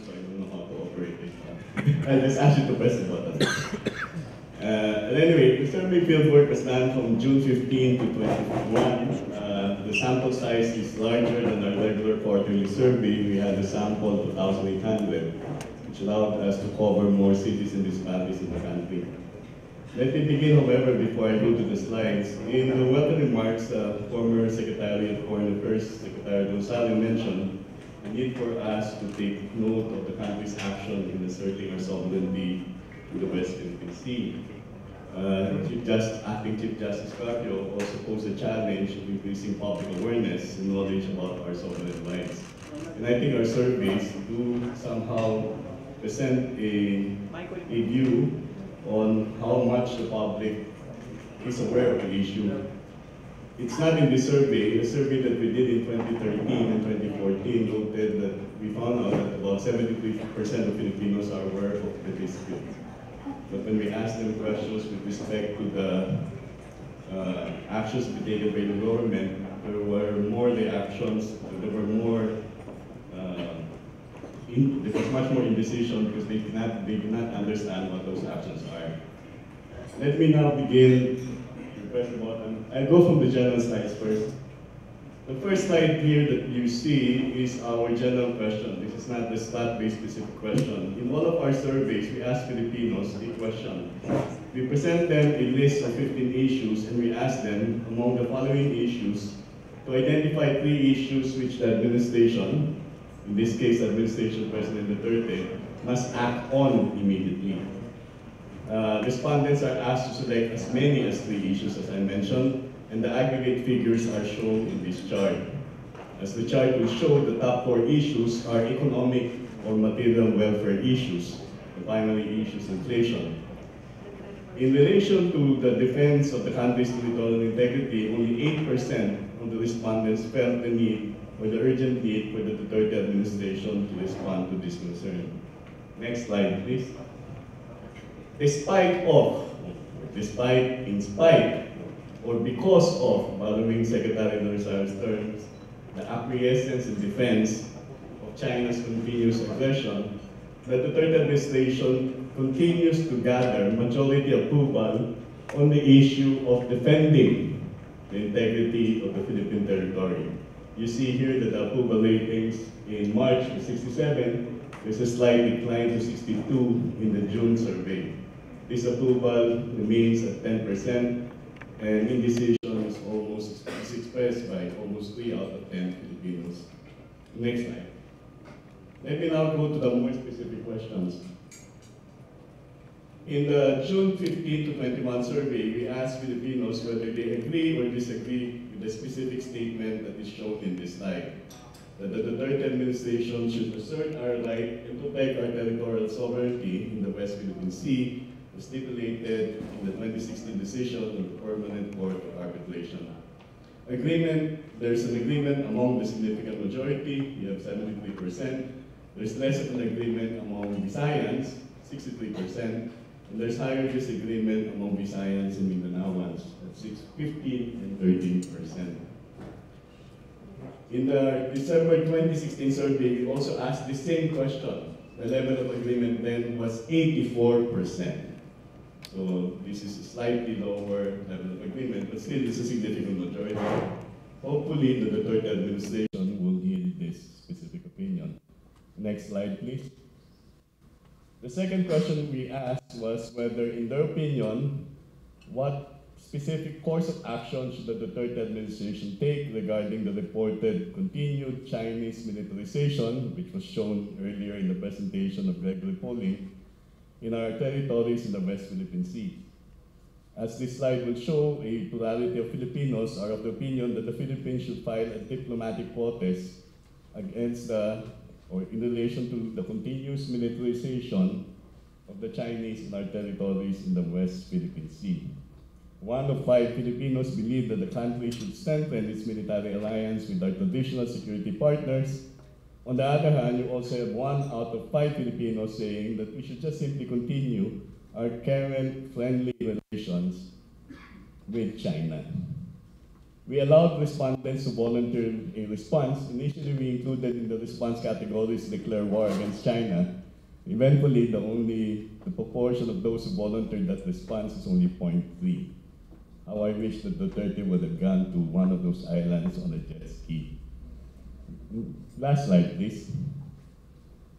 so I don't know how to operate it. I just asked you to press the button. And anyway, the survey fieldwork was done from June 15 to 2021. The sample size is larger than our regular quarterly survey. We had a sample of 2,800, which allowed us to cover more cities and municipalities in the country. Let me begin, however, before I go to the slides. In the welcome remarks, former Secretary of Foreign Affairs, Secretary Gonzalo mentioned the need for us to take note of the country's action in asserting our sovereignty in the West Philippine Sea. Acting Chief Justice Carpio also posed a challenge of increasing public awareness and knowledge about our sovereign rights. And I think our surveys do somehow present a view on how much the public is aware of the issue. It's not in the survey. The survey that we did in 2013 and 2014 noted that we found out that about 73% of Filipinos are aware of the dispute. But when we asked them questions with respect to the actions to be taken by the government, there were more reactions, there were more, there was much more indecision because they did not understand what those actions are. Let me now begin. Press the button. I'll go from the general slides first. The first slide here that you see is our general question. This is not the stat-based specific question. In all of our surveys, we ask Filipinos a question. We present them a list of 15 issues and we ask them, among the following issues, to identify 3 issues which the administration, in this case the administration President Duterte, must act on immediately. Respondents are asked to select as many as 3 issues as I mentioned, and the aggregate figures are shown in this chart. As the chart will show, the top 4 issues are economic or material welfare issues. The primary issue is inflation. In relation to the defense of the country's territorial integrity, only 8% of the respondents felt the need or the urgent need for the Duterte administration to respond to this concern. Next slide, please. In spite, or because of, following Secretary Norzar's terms, the acquiescence and defense of China's continuous aggression, the Duterte administration continues to gather majority approval on the issue of defending the integrity of the Philippine territory. You see here that the approval ratings in March was 67, there's a slight decline to 62 in the June survey. This approval remains at 10%, and indecision is expressed by almost 3 out of 10 Filipinos. Next slide. Let me now go to the more specific questions. In the June 15 to 21 survey, we asked Filipinos whether they agree or disagree with the specific statement that is shown in this slide, that the Duterte administration should assert our right and protect our territorial sovereignty in the West Philippine Sea, as stipulated in the 2016 decision of the Permanent Court of Arbitration. There's an agreement among the significant majority, we have 73%. There's less of an agreement among Visayans, 63%. And there's higher disagreement among Visayans and Mindanaoans at 15 and 13%. In the December 2016 survey, we also asked the same question. The level of agreement then was 84%. So this is a slightly lower level of agreement, but still it's a significant majority. Hopefully the Duterte administration will heed this specific opinion. Next slide, please. The second question we asked was whether, in their opinion, what specific course of action should the Duterte administration take regarding the reported continued Chinese militarization, which was shown earlier in the presentation of Gregory Polling, in our territories in the West Philippine Sea. As this slide will show, a plurality of Filipinos are of the opinion that the Philippines should file a diplomatic protest against or in relation to the continuous militarization of the Chinese in our territories in the West Philippine Sea. 1 of 5 Filipinos believe that the country should strengthen its military alliance with our traditional security partners. On the other hand, you also have 1 out of 5 Filipinos saying that we should just simply continue our current friendly relations with China. We allowed respondents to volunteer a response. Initially, we included in the response categories declare war against China. Eventually, the proportion of those who volunteered that response is only 0.3. How I wish that Duterte would have gone to one of those islands on a jet ski. Last slide, please.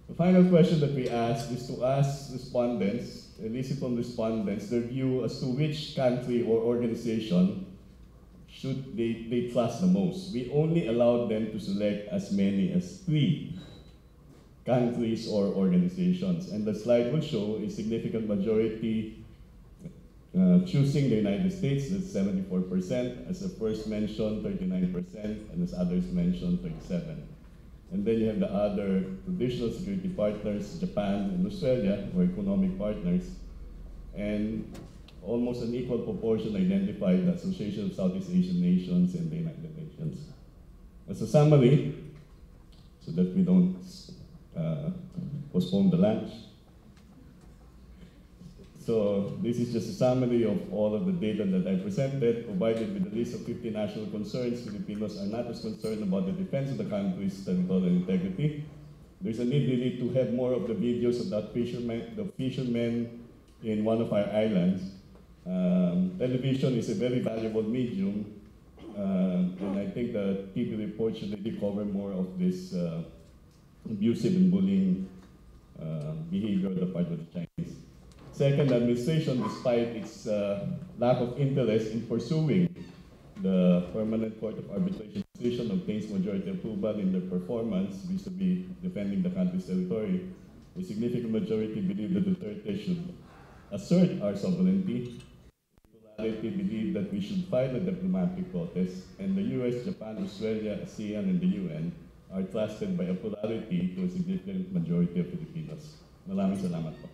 The final question that we asked is to ask respondents, elicit from respondents, their view as to which country or organization should they trust the most. We only allowed them to select as many as 3 countries or organizations. And the slide will show a significant majority choosing the United States, that's 74%, as the first mentioned, 39%, and as others mentioned, 37%. And then you have the other traditional security partners, Japan and Australia, who are economic partners, and almost an equal proportion identified the Association of Southeast Asian Nations and the United Nations. As a summary, so that we don't postpone the lunch. So this is just a summary of all of the data that I presented, provided with a list of 50 national concerns. Filipinos are not as concerned about the defense of the country's territorial integrity. There's a need really to have more of the videos of the fishermen in one of our islands. Television is a very valuable medium, and I think the TV report should really cover more of this abusive and bullying behavior on the part of the Chinese. Second, the administration, despite its lack of interest in pursuing the Permanent Court of Arbitration decision, obtains majority approval in their performance vis-a-vis defending the country's territory. A significant majority believe that Duterte should assert our sovereignty. Plurality believe that we should file a diplomatic protest, and the US, Japan, Australia, ASEAN, and the UN are trusted by a plurality to a significant majority of Filipinos. Maraming salamat po.